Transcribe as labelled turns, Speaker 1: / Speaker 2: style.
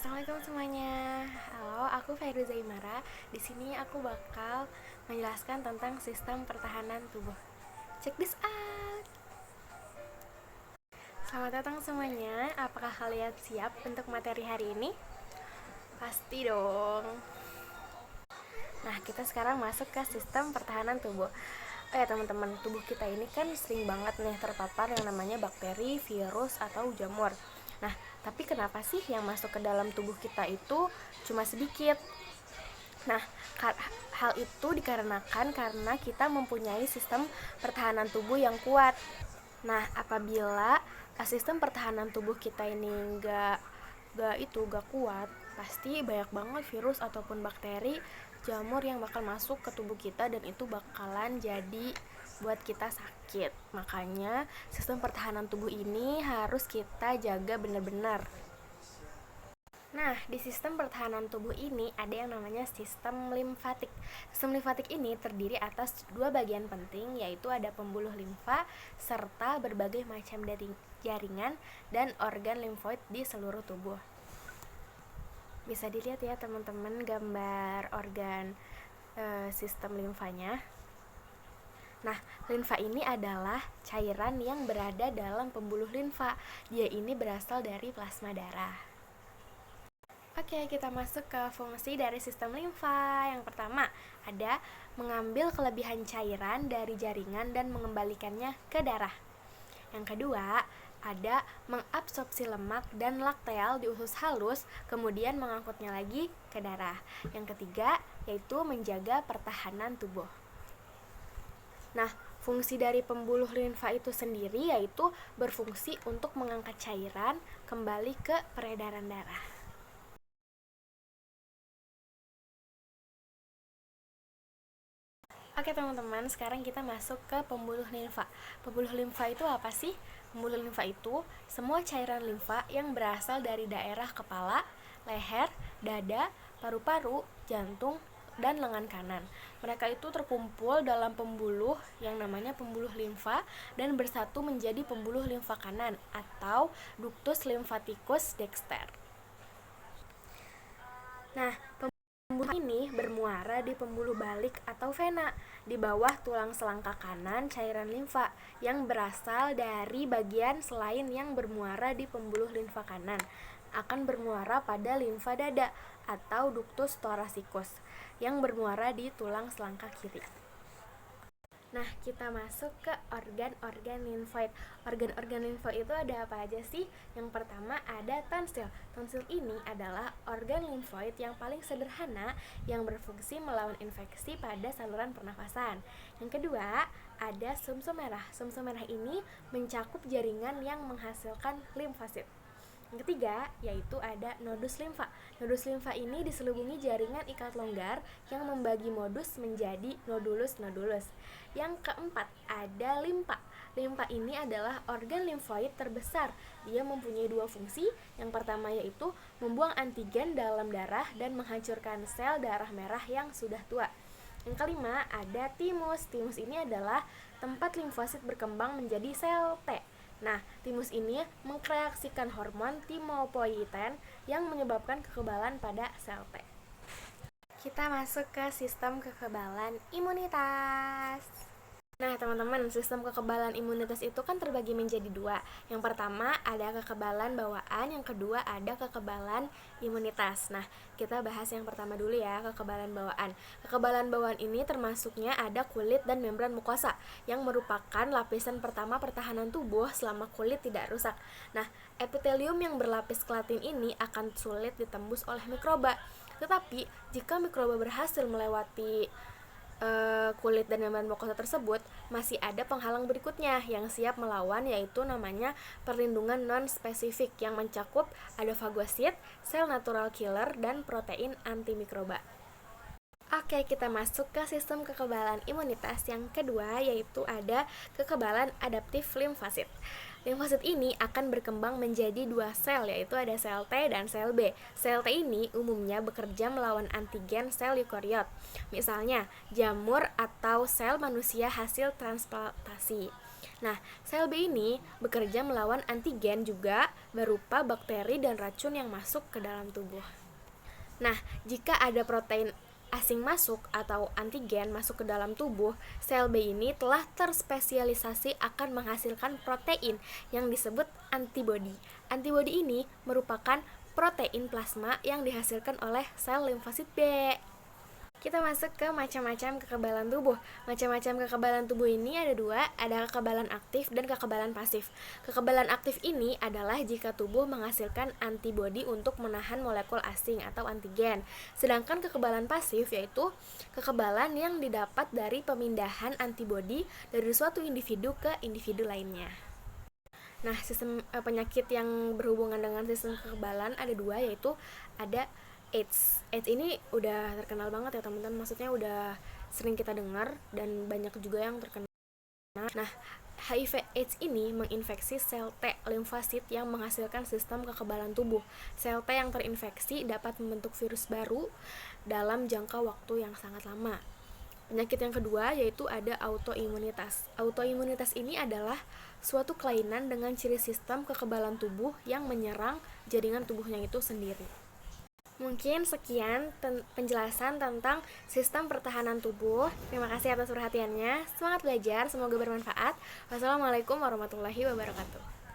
Speaker 1: Assalamualaikum semuanya. Halo, aku Fairuza Imara. Di sini aku bakal menjelaskan tentang sistem pertahanan tubuh. Check this out. Selamat datang semuanya. Apakah kalian siap untuk materi hari ini? Pasti dong. Nah, kita sekarang masuk ke sistem pertahanan tubuh. Oh ya teman-teman, tubuh kita ini kan sering banget nih terpapar yang namanya bakteri, virus, atau jamur. Nah, tapi kenapa sih yang masuk ke dalam tubuh kita itu cuma sedikit? Nah, hal itu dikarenakan karena kita mempunyai sistem pertahanan tubuh yang kuat. Nah, apabila sistem pertahanan tubuh kita ini gak kuat, pasti banyak banget virus ataupun bakteri, jamur yang bakal masuk ke tubuh kita dan itu bakalan jadi buat kita sakit. Makanya sistem pertahanan tubuh ini harus kita jaga benar-benar. Nah, di sistem pertahanan tubuh ini ada yang namanya sistem limfatik. Sistem limfatik ini terdiri atas dua bagian penting, yaitu ada pembuluh limfa serta berbagai macam jaringan dan organ limfoid di seluruh tubuh. Bisa dilihat ya teman-teman gambar organ sistem limfanya. Nah, limfa ini adalah cairan yang berada dalam pembuluh limfa. Dia ini berasal dari plasma darah. Oke, kita masuk ke fungsi dari sistem limfa. Yang pertama, ada mengambil kelebihan cairan dari jaringan dan mengembalikannya ke darah. Yang kedua, ada mengabsorpsi lemak dan lakteal di usus halus, kemudian mengangkutnya lagi ke darah. Yang ketiga, yaitu menjaga pertahanan tubuh. Nah, fungsi dari pembuluh limfa itu sendiri yaitu berfungsi untuk mengangkat cairan kembali ke peredaran darah. Oke teman-teman, sekarang kita masuk ke pembuluh limfa. Pembuluh limfa itu apa sih? Pembuluh limfa itu semua cairan limfa yang berasal dari daerah kepala, leher, dada, paru-paru, jantung, dan lengan kanan. Mereka itu terkumpul dalam pembuluh yang namanya pembuluh limfa dan bersatu menjadi pembuluh limfa kanan atau ductus lymphaticus dexter. Nah, pembuluh ini bermuara di pembuluh balik atau vena di bawah tulang selangka kanan cairan limfa yang berasal dari bagian selain yang bermuara di pembuluh limfa kanan akan bermuara pada limfa dada atau ductus thoracicus yang bermuara di tulang selangka kiri. Nah, kita masuk ke organ-organ limfoid. Organ-organ limfoid itu ada apa aja sih? Yang pertama ada tonsil. Tonsil ini adalah organ limfoid yang paling sederhana yang berfungsi melawan infeksi pada saluran pernafasan. Yang kedua, ada sumsum merah. Sumsum merah ini mencakup jaringan yang menghasilkan limfosit. Yang ketiga, yaitu ada nodus limfa. Nodus limfa ini diselubungi jaringan ikat longgar yang membagi modus menjadi nodulus-nodulus. Yang keempat, ada limpa. Limpa ini adalah organ limfoid terbesar. Dia mempunyai dua fungsi. Yang pertama yaitu membuang antigen dalam darah dan menghancurkan sel darah merah yang sudah tua. Yang kelima, ada timus. Timus ini adalah tempat limfosit berkembang menjadi sel T. Nah, timus ini mengkreasikan hormon timopoietin yang menyebabkan kekebalan pada sel T. Kita masuk ke sistem kekebalan imunitas. Nah teman-teman, sistem kekebalan imunitas itu kan terbagi menjadi dua. Yang pertama ada kekebalan bawaan, yang kedua ada kekebalan imunitas. Nah, kita bahas yang pertama dulu ya, kekebalan bawaan. Kekebalan bawaan ini termasuknya ada kulit dan membran mukosa yang merupakan lapisan pertama pertahanan tubuh selama kulit tidak rusak. Nah, epitelium yang berlapis kelatin ini akan sulit ditembus oleh mikroba. Tetapi, jika mikroba berhasil melewati kulit dan membran mukosa tersebut, masih ada penghalang berikutnya yang siap melawan, yaitu namanya perlindungan non-spesifik yang mencakup ada fagosit, sel natural killer, dan protein antimikroba. Oke, kita masuk ke sistem kekebalan imunitas yang kedua, yaitu ada kekebalan adaptif limfosit. Limfosit ini akan berkembang menjadi dua sel, yaitu ada sel T dan sel B. Sel T ini umumnya bekerja melawan antigen sel eukariot, misalnya jamur atau sel manusia hasil transplantasi. Nah, sel B ini bekerja melawan antigen juga berupa bakteri dan racun yang masuk ke dalam tubuh. Nah, jika ada protein asing masuk atau antigen masuk ke dalam tubuh, sel B ini telah terspesialisasi akan menghasilkan protein yang disebut antibodi. Antibodi ini merupakan protein plasma yang dihasilkan oleh sel limfosit B. Kita masuk ke macam-macam kekebalan tubuh. Macam-macam kekebalan tubuh ini ada dua, ada kekebalan aktif dan kekebalan pasif. Kekebalan aktif ini adalah jika tubuh menghasilkan antibodi untuk menahan molekul asing atau antigen. Sedangkan kekebalan pasif yaitu kekebalan yang didapat dari pemindahan antibodi dari suatu individu ke individu lainnya. Nah, sistem penyakit yang berhubungan dengan sistem kekebalan ada dua, yaitu ada AIDS. AIDS ini udah terkenal banget ya teman-teman, maksudnya udah sering kita dengar dan banyak juga yang terkenal. Nah, HIV AIDS ini menginfeksi sel T limfosit yang menghasilkan sistem kekebalan tubuh. Sel T yang terinfeksi dapat membentuk virus baru dalam jangka waktu yang sangat lama. Penyakit yang kedua yaitu ada autoimunitas. Autoimunitas ini adalah suatu kelainan dengan ciri sistem kekebalan tubuh yang menyerang jaringan tubuhnya itu sendiri. Mungkin sekian penjelasan tentang sistem pertahanan tubuh. Terima kasih atas perhatiannya. Semangat belajar, semoga bermanfaat. Wassalamualaikum warahmatullahi wabarakatuh.